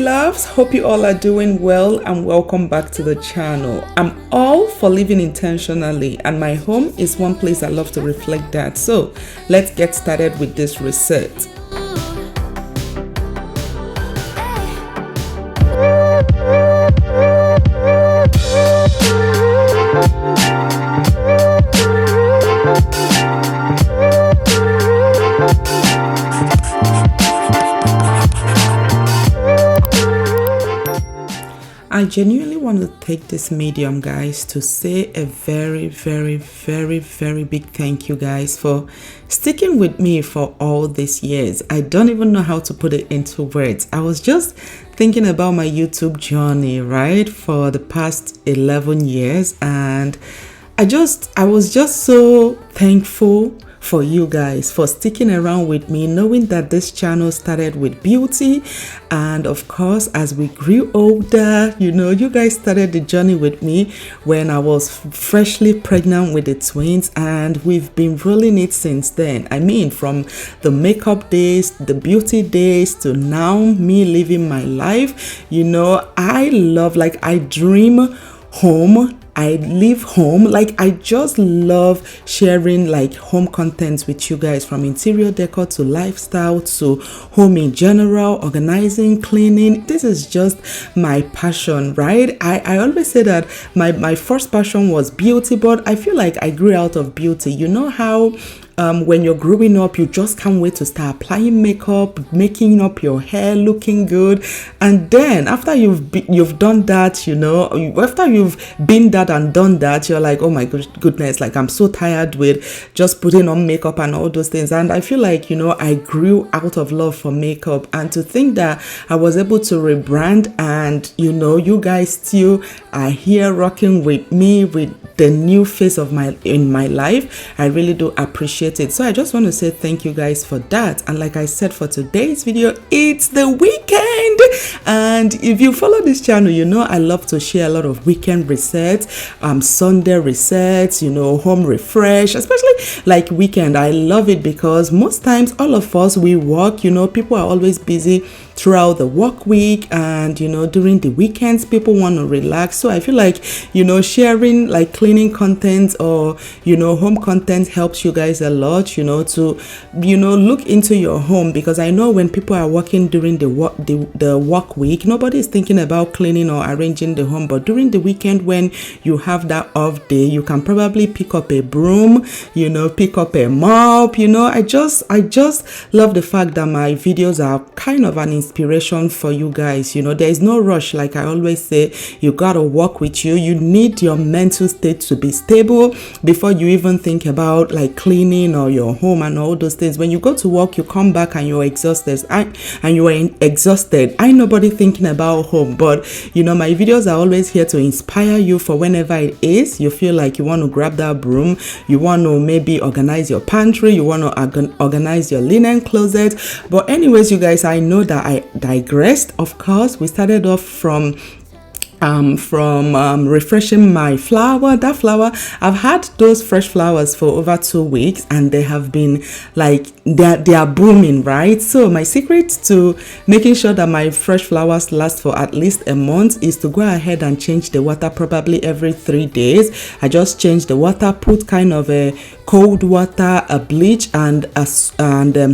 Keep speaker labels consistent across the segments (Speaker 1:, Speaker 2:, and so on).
Speaker 1: loves, hope you all are doing well and welcome back to the channel. I'm all for living intentionally and my home is one place I love to reflect that. So let's get started with this reset. I genuinely want to take this medium, guys, to say a very big thank you, guys, for sticking with me for all these years. I don't even know how to put it into words. I was just thinking about my YouTube journey, right, for the past 11 years, and I was just so thankful for you guys for sticking around with me, knowing that this channel started with beauty, and of course as we grew older, you guys started the journey with me when I was freshly pregnant with the twins, and we've been rolling it since then. I mean, from the makeup days, the beauty days, to now me living my life. I dream home, I live home. I just love sharing home contents with you guys, from interior decor to lifestyle to home in general, organizing, cleaning. This is just my passion, right? I always say that my first passion was beauty, but I feel like I grew out of beauty. You know how when you're growing up, you just can't wait to start applying makeup, making up your hair, looking good, and then after you've done that, after you've been that and done that, you're like, oh my goodness, I'm so tired with just putting on makeup and all those things. And I feel like I grew out of love for makeup, and to think that I was able to rebrand, and you guys still are here rocking with me with the new phase of my life. I really do appreciate it. So I just want to say thank you guys for that. And like I said, for today's video, it's the weekend, and if you follow this channel, I love to share a lot of weekend resets, Sunday resets, home refresh, especially weekend. I love it because most times all of us, we work, people are always busy throughout the work week, and during the weekends people want to relax. So I feel like sharing cleaning content or home content helps you guys a lot, to look into your home, because I know when people are working during the work week, nobody is thinking about cleaning or arranging the home. But during the weekend, when you have that off day, you can probably pick up a broom, pick up a mop. I just love the fact that my videos are kind of an inspiration for you guys. There is no rush. Like I always say, you gotta work with you. You need your mental state to be stable before you even think about cleaning or your home and all those things. When you go to work, you come back and you're exhausted. Exhausted. I nobody thinking about home, but my videos are always here to inspire you for whenever it is you feel like you want to grab that broom, you want to maybe organize your pantry, you want to organize your linen closet. But anyways, you guys, I know that I digressed. Of course, we started off from refreshing my flower. That flower, I've had those fresh flowers for over 2 weeks, and they have been they are blooming, right? So my secret to making sure that my fresh flowers last for at least a month is to go ahead and change the water probably every 3 days. I just change the water, put kind of a cold water, a bleach, and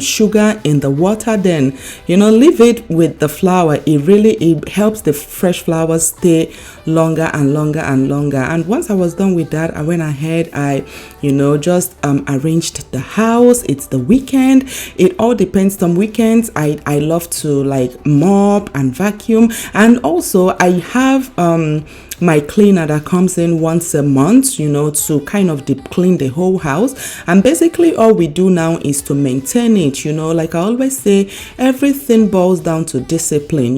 Speaker 1: sugar in the water. Then leave it with the flower. It helps the fresh flowers stay longer and longer and longer. And once I was done with that, I went ahead, I just arranged the house. It's the weekend. It all depends. Some weekends I love to mop and vacuum, and also I have my cleaner that comes in once a month, to kind of deep clean the whole house. And basically all we do now is to maintain it. Like I always say, everything boils down to discipline.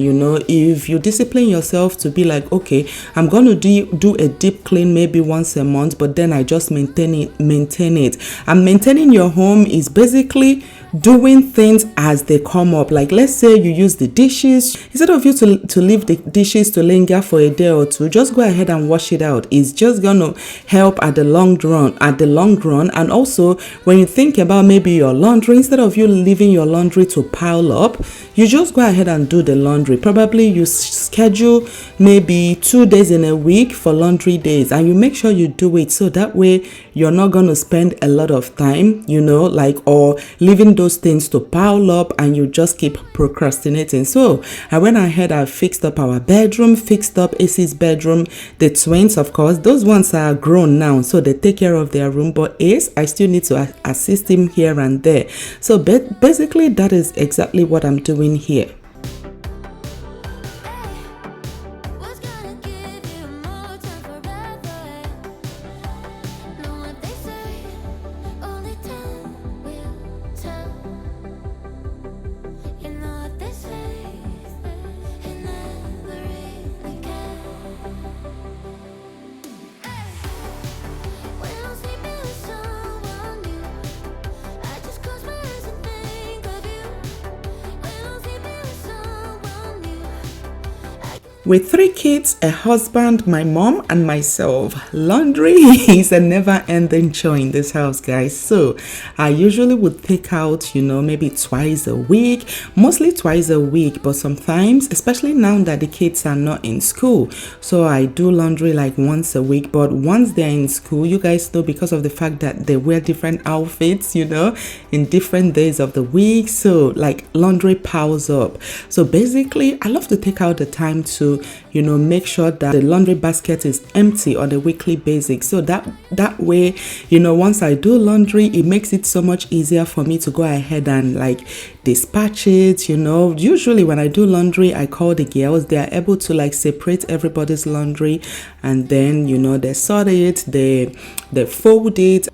Speaker 1: If you discipline yourself to be like, okay, I'm going to do a deep clean maybe once a month, but then I just maintain it. And maintaining your home is basically doing things as they come up. Like, let's say you use the dishes, instead of you to leave the dishes to linger for a day or two, just go ahead and wash it out. It's just gonna help at the long run. And also, when you think about maybe your laundry, instead of you leaving your laundry to pile up, you just go ahead and do the laundry. Probably you schedule maybe 2 days in a week for laundry days, and you make sure you do it, so that way you're not going to spend a lot of time, or leaving those things to pile up, and you just keep procrastinating. So I went ahead, I fixed up our bedroom, fixed up AC's bedroom. The twins, of course, those ones are grown now, so they take care of their room, but Ace, I still need to assist him here and there. So basically that is exactly what I'm doing here. With 3 kids, a husband, my mom, and myself, laundry is a never-ending chore in this house, guys. So I usually would take out, maybe twice a week, mostly twice a week, but sometimes, especially now that the kids are not in school, so I do laundry like once a week. But once they're in school, you guys know, because of the fact that they wear different outfits, in different days of the week, so like laundry piles up. So basically, I love to take out the time to make sure that the laundry basket is empty on a weekly basis, so that way, once I do laundry, it makes it so much easier for me to go ahead and like dispatch it. Usually when I do laundry, I call the girls. They are able to like separate everybody's laundry, and then they sort it, they fold it.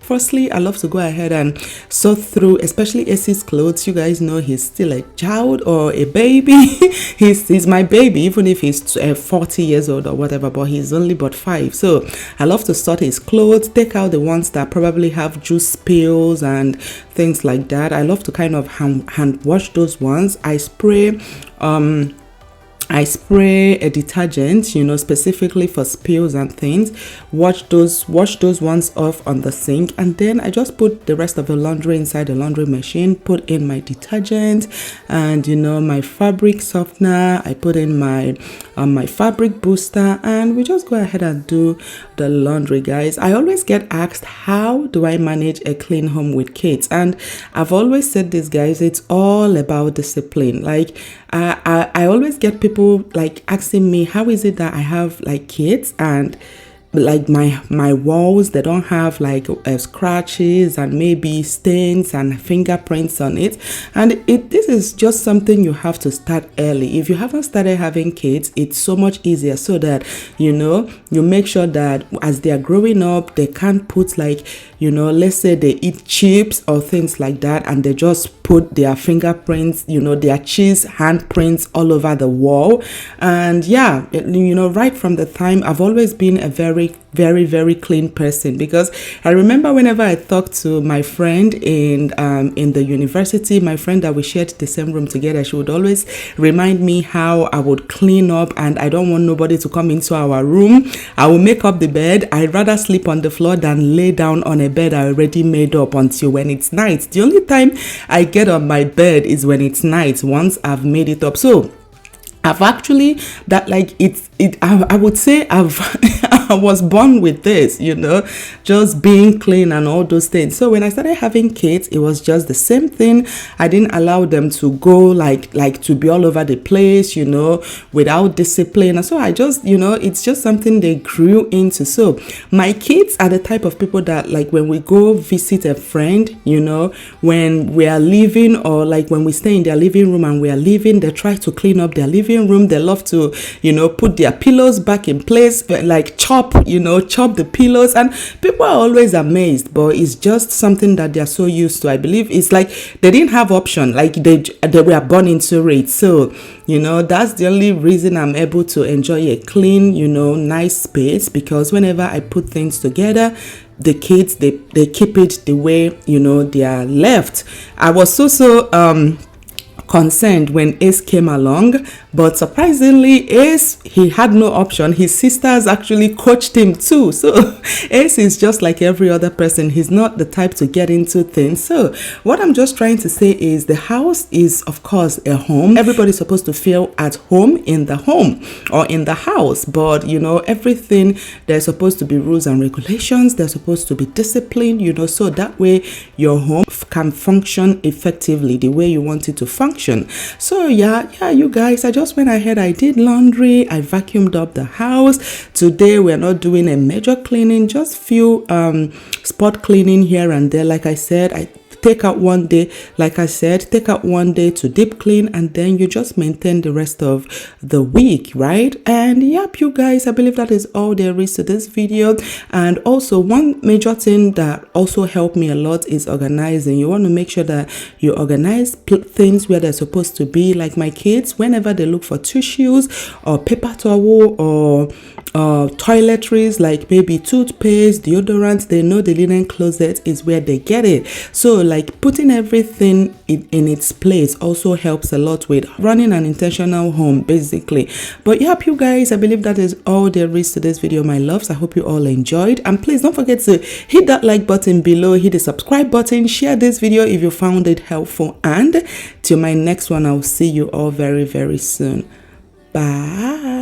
Speaker 1: Firstly, I love to go ahead and sort through, especially Acey's clothes. You guys know he's still a child or a baby. he's my baby, even if he's 40 years old or whatever, but he's only but 5. So I love to sort his clothes, take out the ones that probably have juice spills and things like that. I love to kind of hand wash those ones. I spray a detergent, specifically for spills and things. Wash those ones off on the sink, and then I just put the rest of the laundry inside the laundry machine, put in my detergent and my fabric softener. I put in my fabric booster, and we just go ahead and do the laundry, guys. I always get asked, how do I manage a clean home with kids? And I've always said this, guys, it's all about discipline. Like I always get people like asking me, how is it that I have like kids and like my walls, they don't have like scratches and maybe stains and fingerprints on it? And this is just something you have to start early. If you haven't started having kids, it's so much easier, so that you make sure that as they are growing up, they can't put like let's say they eat chips or things like that, and they just put their fingerprints, their cheese handprints all over the wall. And yeah, right from the time, I've always been a very, very, very clean person, because I remember whenever I talked to my friend in the university, my friend that we shared the same room together, she would always remind me how I would clean up, and I don't want nobody to come into our room. I will make up the bed. I'd rather sleep on the floor than lay down on a bed I already made up until when it's night. The only time I get on my bed is when it's night, once I've made it up. So I've actually, that like I would say I was born with this, just being clean and all those things. So when I started having kids, it was just the same thing. I didn't allow them to go like to be all over the place, without discipline. And so I just, it's just something they grew into. So my kids are the type of people that, like, when we go visit a friend, when we are leaving, or like when we stay in their living room and we are leaving, they try to clean up their living room. They love to, put their pillows back in place, like chop chop the pillows, and people are always amazed, but it's just something that they're so used to. I believe it's like they didn't have option, like they were born into it. So that's the only reason I'm able to enjoy a clean, nice space, because whenever I put things together, the kids, they keep it the way they are left. I was so concerned when Ace came along, but surprisingly, Ace, he had no option. His sisters actually coached him too. So Ace is just like every other person. He's not the type to get into things. So what I'm just trying to say is the house is, of course, a home. Everybody's supposed to feel at home in the home or in the house. But, everything, there's supposed to be rules and regulations. There's supposed to be discipline, so that way your home can function effectively the way you want it to function. So yeah, you guys, I just went ahead, I did laundry, I vacuumed up the house. Today we're not doing a major cleaning, just few spot cleaning here and there. Like I said, I take out one day to deep clean, and then you just maintain the rest of the week, right? And yep, you guys, I believe that is all there is to this video. And also, one major thing that also helped me a lot is organizing. You want to make sure that you organize things where they're supposed to be. Like my kids, whenever they look for tissues or paper towel or toiletries, like maybe toothpaste, deodorant, they know the linen closet is where they get it. So like putting everything in its place also helps a lot with running an intentional home, basically. But yep, you guys, I believe that is all there is to this video, my loves. I hope you all enjoyed, and please don't forget to hit that like button below, hit the subscribe button, share this video if you found it helpful, and till my next one, I'll see you all very, very soon. Bye.